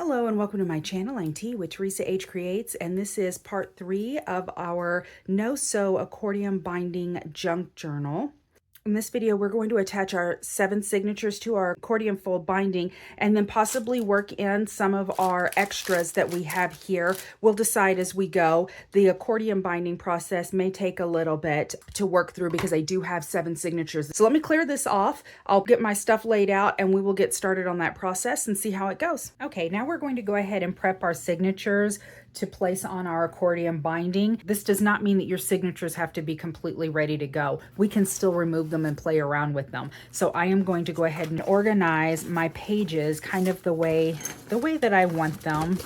Hello and welcome to my channel. I'm T with Teresa H Creates, and this is part 3 of our no-sew accordion binding junk journal. In this video, we're going to attach our 7 signatures to our accordion fold binding and then possibly work in some of our extras that we have here. We'll decide as we go. The accordion binding process may take a little bit to work through because I do have 7 signatures. So let me clear this off. I'll get my stuff laid out and we will get started on that process and see how it goes. Okay, now we're going to go ahead and prep our signatures to place on our accordion binding. This does not mean that your signatures have to be completely ready to go. We can still remove them and play around with them. So I am going to go ahead and organize my pages kind of the way that I want them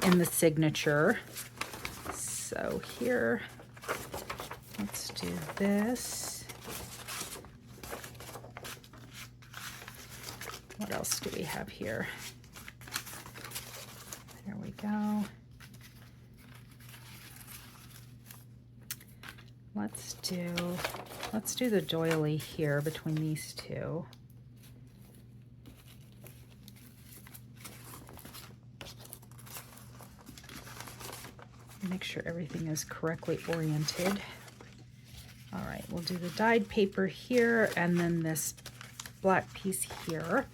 in the signature. So here, let's do this. What else do we have here? There we go. Let's do the doily here between these two. Make sure everything is correctly oriented. All right, we'll do the dyed paper here and then this black piece here.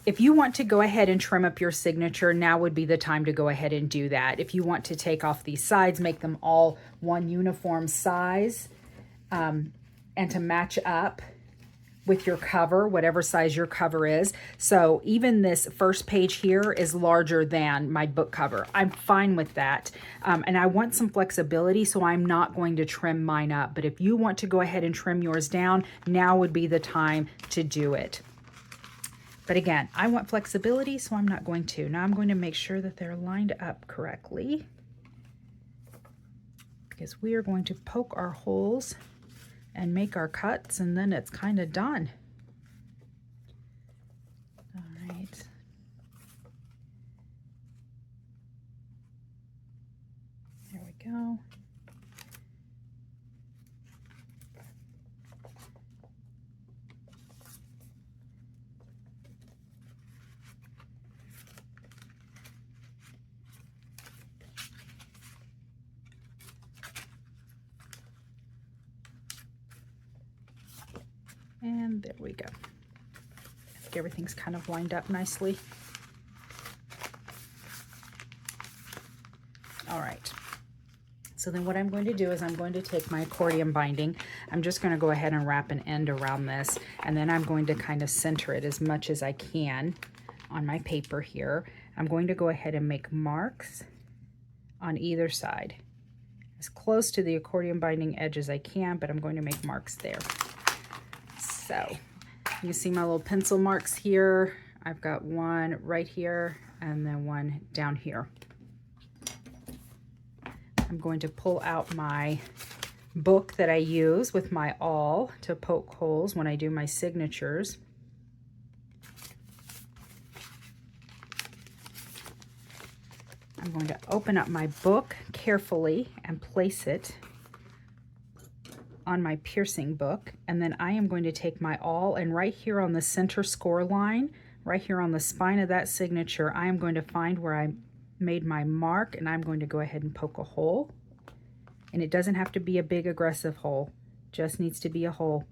If you want to go ahead and trim up your signature, now would be the time to go ahead and do that. If you want to take off these sides, make them all one uniform size, and to match up with your cover, whatever size your cover is. So even this first page here is larger than my book cover. I'm fine with that. And I want some flexibility, so I'm not going to trim mine up. But if you want to go ahead and trim yours down, now would be the time to do it. But again, I want flexibility, so I'm not going to. Now I'm going to make sure that they're lined up correctly because we are going to poke our holes and make our cuts, and then it's kind of done. All right. There we go. And there we go. I think everything's kind of lined up nicely. All right. So then what I'm going to do is I'm going to take my accordion binding. I'm just going to go ahead and wrap an end around this, and then I'm going to kind of center it as much as I can on my paper here. I'm going to go ahead and make marks on either side, as close to the accordion binding edge as I can, but I'm going to make marks there. So you see my little pencil marks here. I've got one right here and then one down here. I'm going to pull out my book that I use with my awl to poke holes when I do my signatures. I'm going to open up my book carefully and place it on my piercing book, and then I am going to take my awl, and right here on the center score line, right here on the spine of that signature, I am going to find where I made my mark, and I'm going to go ahead and poke a hole. And it doesn't have to be a big aggressive hole, just needs to be a hole.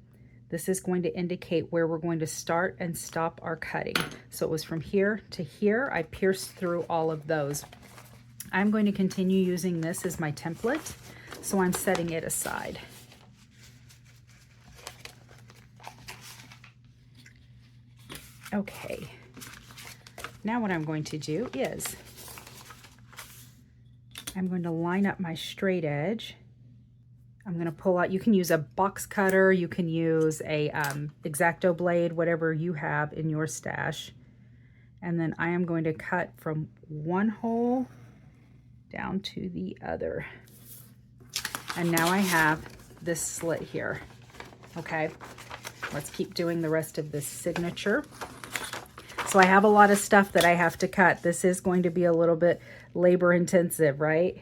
This is going to indicate where we're going to start and stop our cutting. So it was from here to here. I pierced through all of those. I'm going to continue using this as my template, so I'm setting it aside. Okay, now what I'm going to do is I'm going to line up my straight edge. I'm going to pull out, you can use a box cutter, you can use a X-Acto blade, whatever you have in your stash. And then I am going to cut from one hole down to the other. And now I have this slit here. Okay, let's keep doing the rest of this signature. So I have a lot of stuff that I have to cut. This is going to be a little bit labor intensive, right?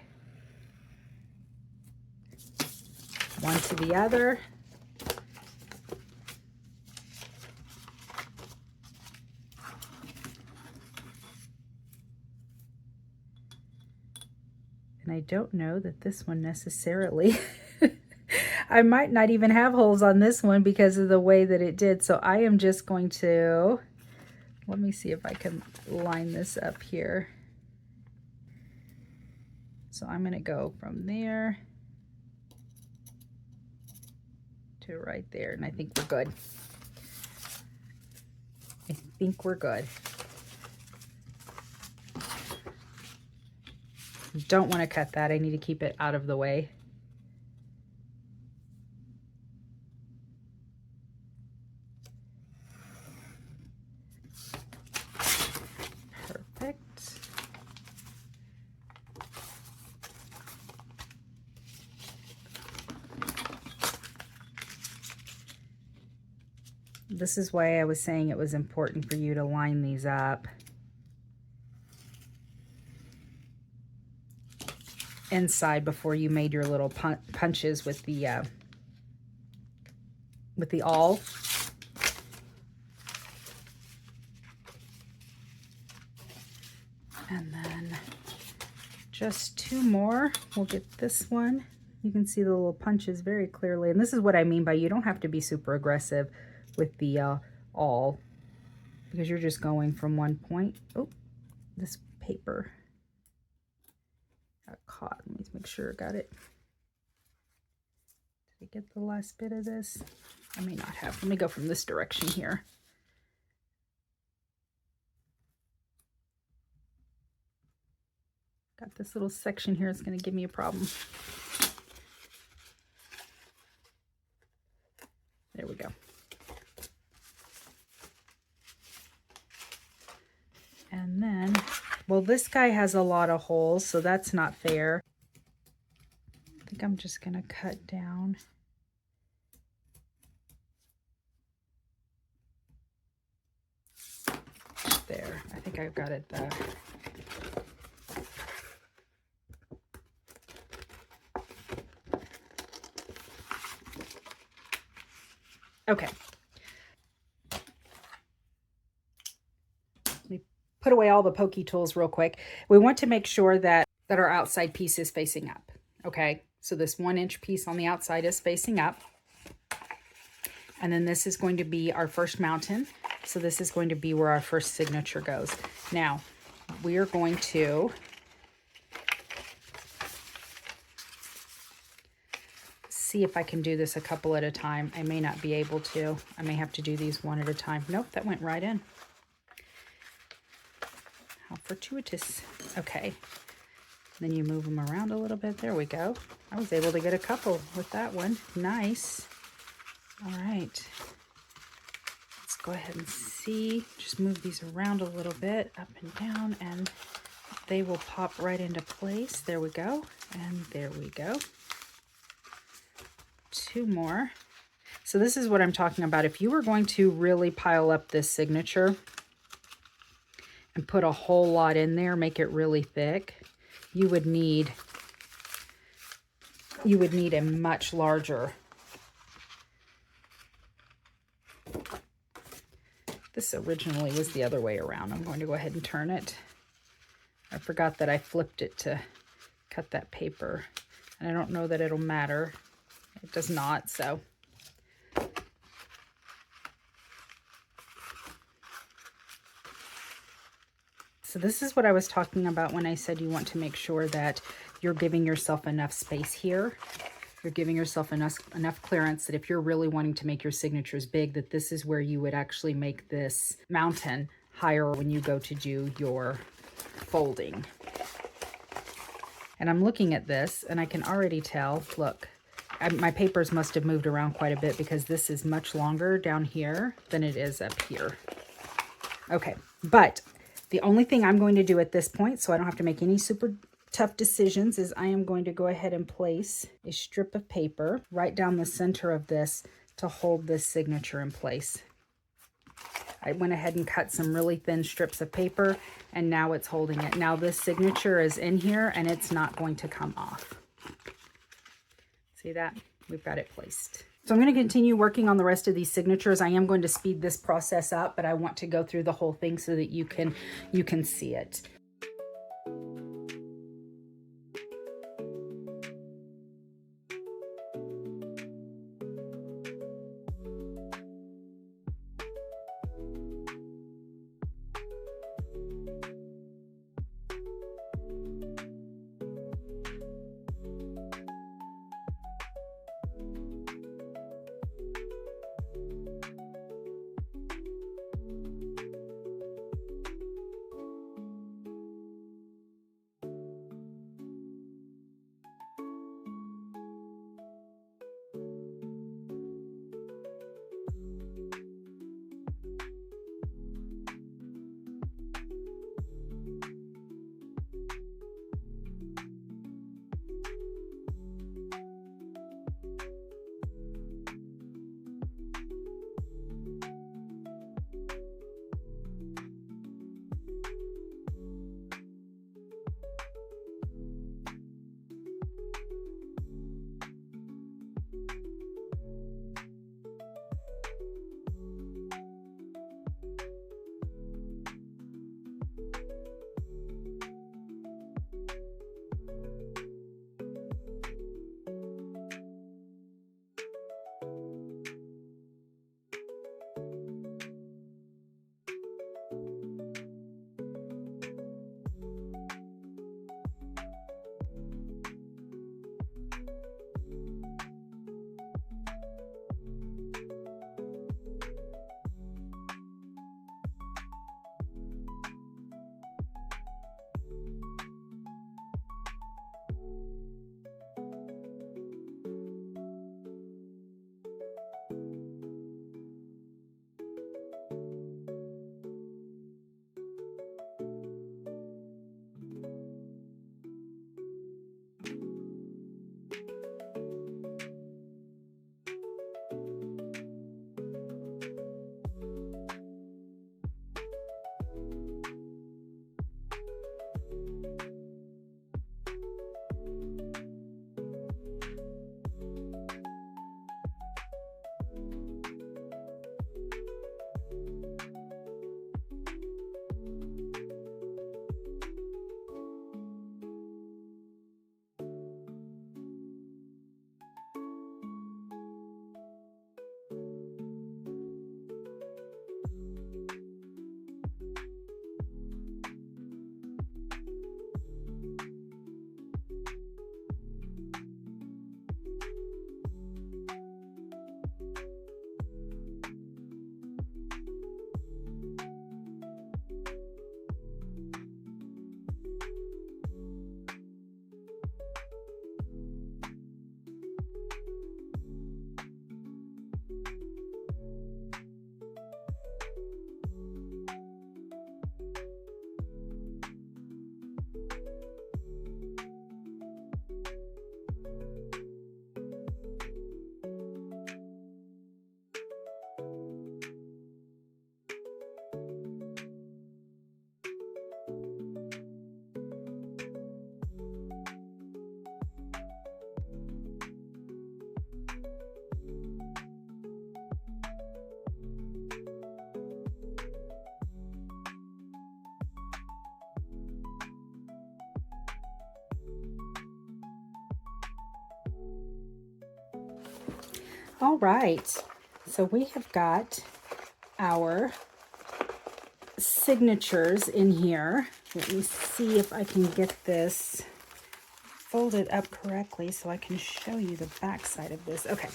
One to the other. And I don't know that this one necessarily, I might not even have holes on this one because of the way that it did. So I am just going to, let me see if I can line this up here. So I'm going to go from there to right there, and I think we're good. I think we're good. Don't want to cut that. I need to keep it out of the way. Perfect. This is why I was saying it was important for you to line these up inside before you made your little punches with the awl. And then just two more. We'll get this one. You can see the little punches very clearly. And this is what I mean by you don't have to be super aggressive with the awl, because you're just going from one point. Oh, this paper got caught. Let me make sure I got it. Did I get the last bit of this? I may not have. Let me go from this direction here. Got this little section here. It's going to give me a problem. There we go. And then, well, this guy has a lot of holes, so that's not fair. I think I'm just going to cut down. There, I think I've got it there. Okay. Let me put away all the pokey tools real quick. We want to make sure that our outside piece is facing up. Okay, so this 1-inch piece on the outside is facing up. And then this is going to be our first mountain. So this is going to be where our first signature goes. Now, we are going to see if I can do this a couple at a time. I may not be able to. I may have to do these one at a time. Nope, that went right in. How fortuitous. Okay. Then you move them around a little bit. There we go. I was able to get a couple with that one. Nice. All right. Let's go ahead and see. Just move these around a little bit, up and down, and they will pop right into place. There we go. And there we go. Two more. So this is what I'm talking about. If you were going to really pile up this signature and put a whole lot in there, make it really thick, you would need a much larger. This originally was the other way around. I'm going to go ahead and turn it. I forgot that I flipped it to cut that paper, and I don't know that it'll matter. It does not, so. So this is what I was talking about when I said you want to make sure that you're giving yourself enough space here. You're giving yourself enough clearance that if you're really wanting to make your signatures big, that this is where you would actually make this mountain higher when you go to do your folding. And I'm looking at this and I can already tell, look, my papers must have moved around quite a bit because this is much longer down here than it is up here. Okay, but the only thing I'm going to do at this point, so I don't have to make any super tough decisions, is I am going to go ahead and place a strip of paper right down the center of this to hold this signature in place. I went ahead and cut some really thin strips of paper, and now it's holding it. Now this signature is in here and it's not going to come off. See that? We've got it placed. So I'm going to continue working on the rest of these signatures. I am going to speed this process up, but I want to go through the whole thing so that you can see it. All right, so we have got our signatures in here. Let me see if I can get this folded up correctly so I can show you the back side of this. Okay.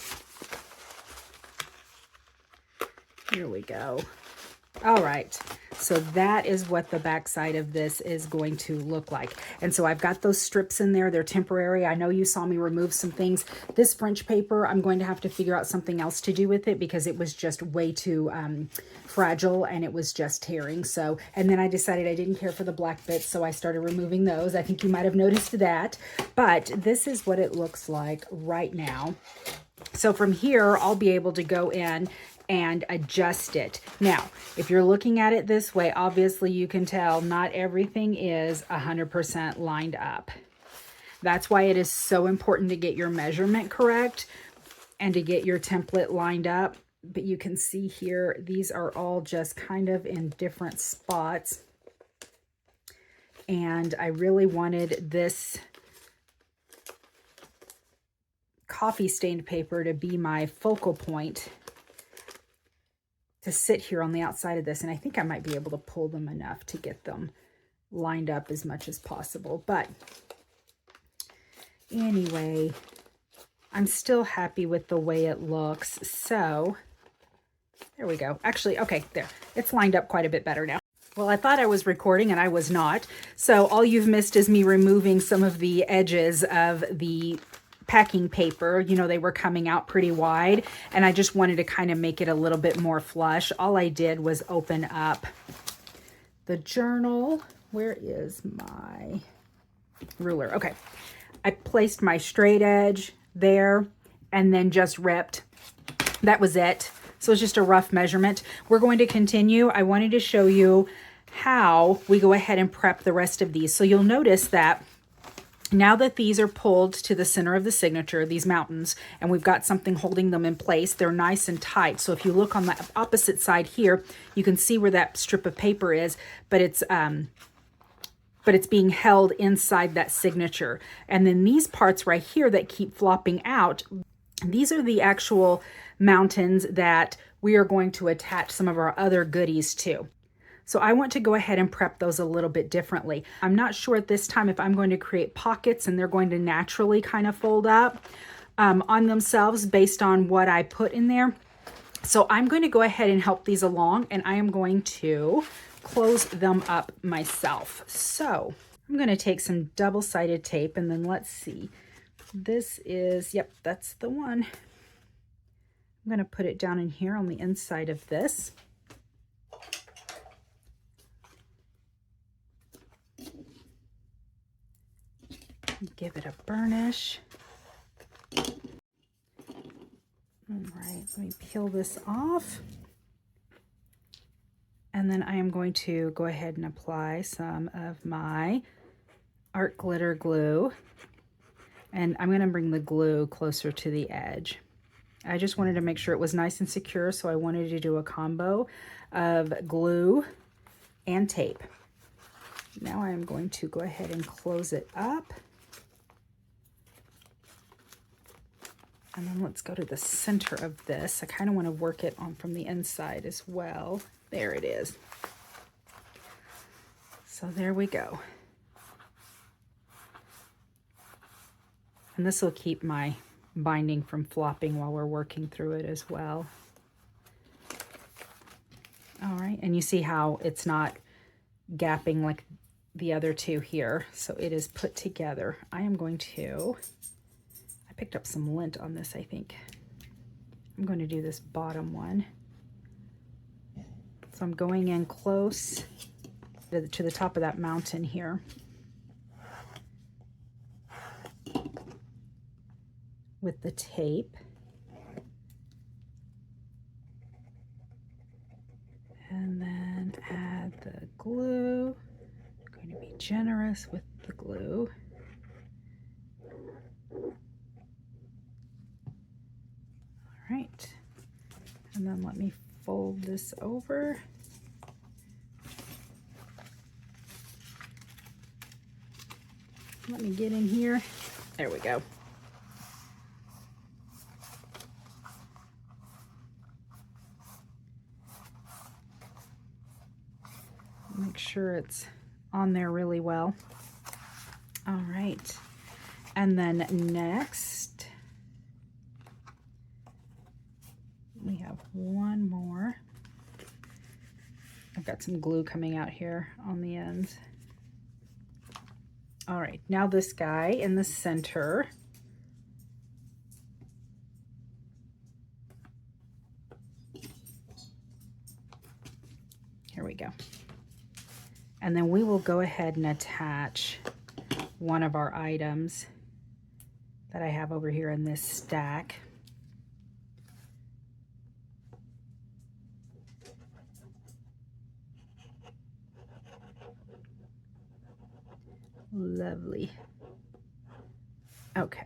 Here we go. All right, so that is what the back side of this is going to look like. And so I've got those strips in there. They're temporary. I know you saw me remove some things. This French paper, I'm going to have to figure out something else to do with it because it was just way too fragile and it was just tearing. So, and then I decided I didn't care for the black bits, so I started removing those. I think you might have noticed that, but this is what it looks like right now. So from here, I'll be able to go in and adjust it. Now, if you're looking at it this way, obviously you can tell not everything is 100% lined up. That's why it is so important to get your measurement correct and to get your template lined up. But you can see here, these are all just kind of in different spots. And I really wanted this coffee stained paper to be my focal point to sit here on the outside of this. And I think I might be able to pull them enough to get them lined up as much as possible. But anyway, I'm still happy with the way it looks. So there we go. Actually, okay, there. It's lined up quite a bit better now. Well, I thought I was recording and I was not. So all you've missed is me removing some of the edges of the packing paper. You know, they were coming out pretty wide and I just wanted to kind of make it a little bit more flush. All I did was open up the journal. Where is my ruler? Okay. I placed my straight edge there and then just ripped. That was it. So it's just a rough measurement. We're going to continue. I wanted to show you how we go ahead and prep the rest of these. So you'll notice that now that these are pulled to the center of the signature, these mountains, and we've got something holding them in place, they're nice and tight. So if you look on the opposite side here, you can see where that strip of paper is, but it's being held inside that signature. And then these parts right here that keep flopping out, these are the actual mountains that we are going to attach some of our other goodies to. So I want to go ahead and prep those a little bit differently. I'm not sure at this time if I'm going to create pockets and they're going to naturally kind of fold up on themselves based on what I put in there. So I'm going to go ahead and help these along and I am going to close them up myself. So I'm going to take some double-sided tape and then let's see. This is, yep, that's the one. I'm going to put it down in here on the inside of this. Give it a burnish. All right, let me peel this off. And then I am going to go ahead and apply some of my art glitter glue. And I'm going to bring the glue closer to the edge. I just wanted to make sure it was nice and secure, so I wanted to do a combo of glue and tape. Now I am going to go ahead and close it up. And then let's go to the center of this. I kind of want to work it on from the inside as well. There it is. So there we go. And this will keep my binding from flopping while we're working through it as well. All right, and you see how it's not gapping like the other two here. So it is put together. I am going to, I picked up some lint on this, I think. I'm going to do this bottom one. So I'm going in close to the top of that mountain here. With the tape. And then add the glue. I'm going to be generous with the glue. All right. And then let me fold this over. Let me get in here. There we go. Make sure it's on there really well. All right. And then next, we have one more. I've got some glue coming out here on the ends. All right, now this guy in the center. Here we go. And then we will go ahead and attach one of our items that I have over here in this stack. Lovely. Okay.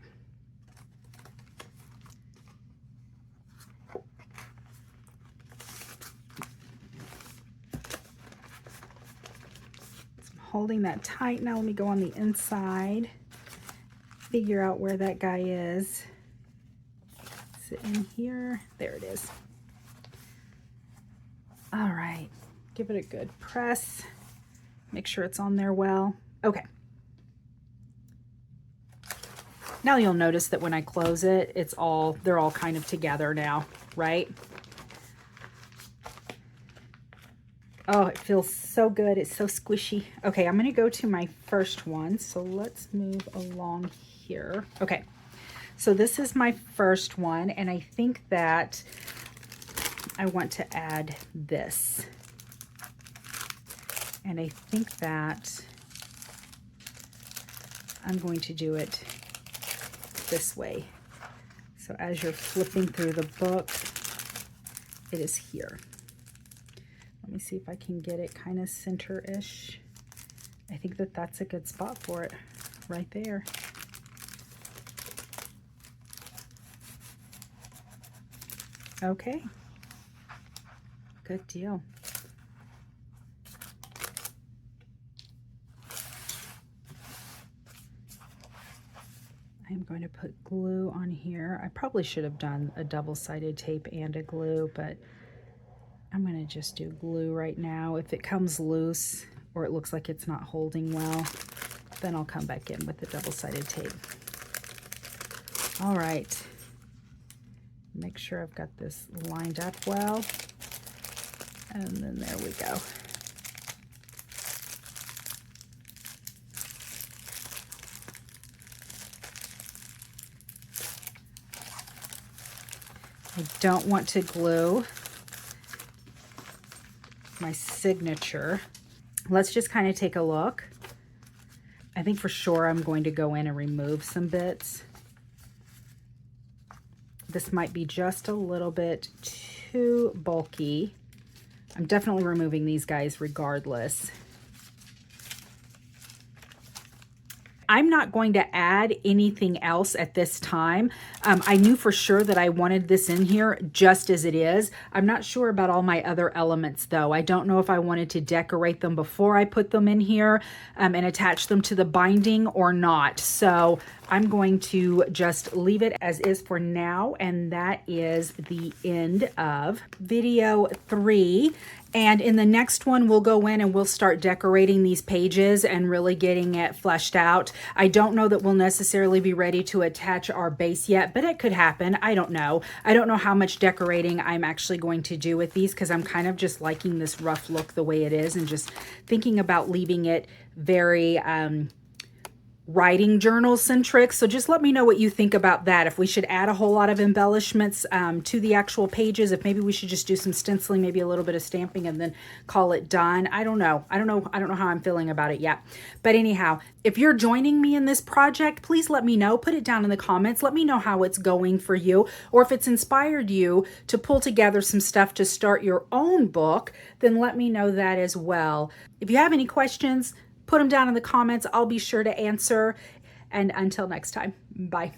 Holding that tight. Now let me go on the inside, figure out where that guy is. Is it in here? There it is. All right, give it a good press. Make sure it's on there well. Okay. Now you'll notice that when I close it, they're all kind of together now, right? Oh, it feels so good. It's so squishy. Okay, I'm going to go to my first one. So let's move along here. Okay, so this is my first one, and I think that I want to add this. And I think that I'm going to do it this way. So as you're flipping through the book, it is here. Let me see if I can get it kind of center-ish. I think that that's a good spot for it, right there. Okay, good deal. I'm going to put glue on here. I probably should have done a double-sided tape and a glue, but I'm going to just do glue right now. If it comes loose or it looks like it's not holding well, then I'll come back in with the double-sided tape. All right. Make sure I've got this lined up well. And then there we go. I don't want to glue my signature. Let's just kind of take a look. I think for sure I'm going to go in and remove some bits. This might be just a little bit too bulky. I'm definitely removing these guys regardless. I'm not going to add anything else at this time. I knew for sure that I wanted this in here just as it is. I'm not sure about all my other elements though. I don't know if I wanted to decorate them before I put them in here and attach them to the binding or not. So I'm going to just leave it as is for now. And that is the end of video 3. And in the next one, we'll go in and we'll start decorating these pages and really getting it fleshed out. I don't know that we'll necessarily be ready to attach our base yet, but it could happen. I don't know. I don't know how much decorating I'm actually going to do with these because I'm kind of just liking this rough look the way it is and just thinking about leaving it very writing journal centric. So just let me know what you think about that. If we should add a whole lot of embellishments to the actual pages, if maybe we should just do some stenciling, maybe a little bit of stamping and then call it done. I don't know. I don't know how I'm feeling about it yet. But anyhow, if you're joining me in this project, please let me know. Put it down in the comments. Let me know how it's going for you, or if it's inspired you to pull together some stuff to start your own book, then let me know that as well. If you have any questions, put them down in the comments. I'll be sure to answer. And until next time, bye.